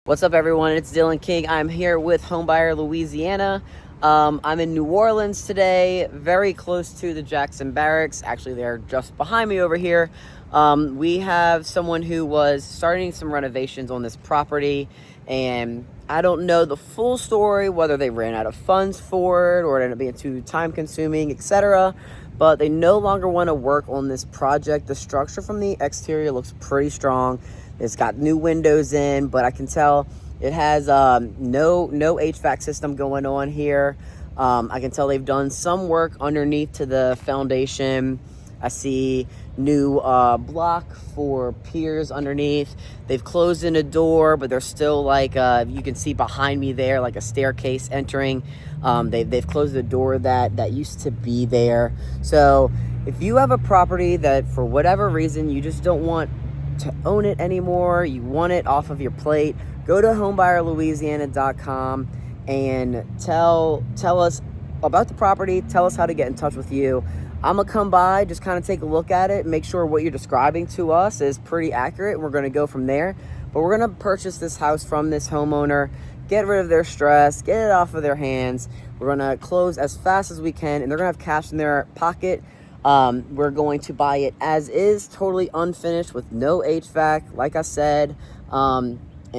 What's up, everyone? It's Dillon King. I'm here with Home Buyer Louisiana. I'm in New Orleans today, very close to the Jackson Barracks. Actually, they're just behind me over here. We have someone who was starting some renovations on this property, and I don't know the full story, whether they ran out of funds for it or it ended up being too time-consuming, etc. But they no longer want to work on this project. The structure from the exterior looks pretty strong. It's got new windows in, but I can tell it has no HVAC system going on here. I can tell they've done some work underneath to the foundation. I see new block for piers underneath. They've closed in a door, but there's still like you can see behind me there, like a staircase entering. They've closed the door that used to be there. So if you have a property that for whatever reason you just don't want to own it anymore, you want it off of your plate, go to homebuyerlouisiana.com and tell us about the property, tell us how to get in touch with you. I'm gonna come by, just kind of take a look at it, make sure what you're describing to us is pretty accurate, and we're gonna go from there. But we're gonna purchase this house from this homeowner, get rid of their stress, get it off of their hands. We're gonna close as fast as we can, and they're gonna have cash in their pocket. We're going to buy it as is, totally unfinished with no HVAC, like I said, and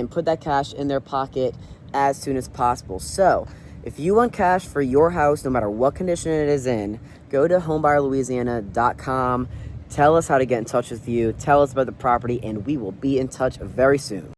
put that cash in their pocket as soon as possible. So if you want cash for your house, no matter what condition it is in, go to homebuyerlouisiana.com. Tell us how to get in touch with you. Tell us about the property, and we will be in touch very soon.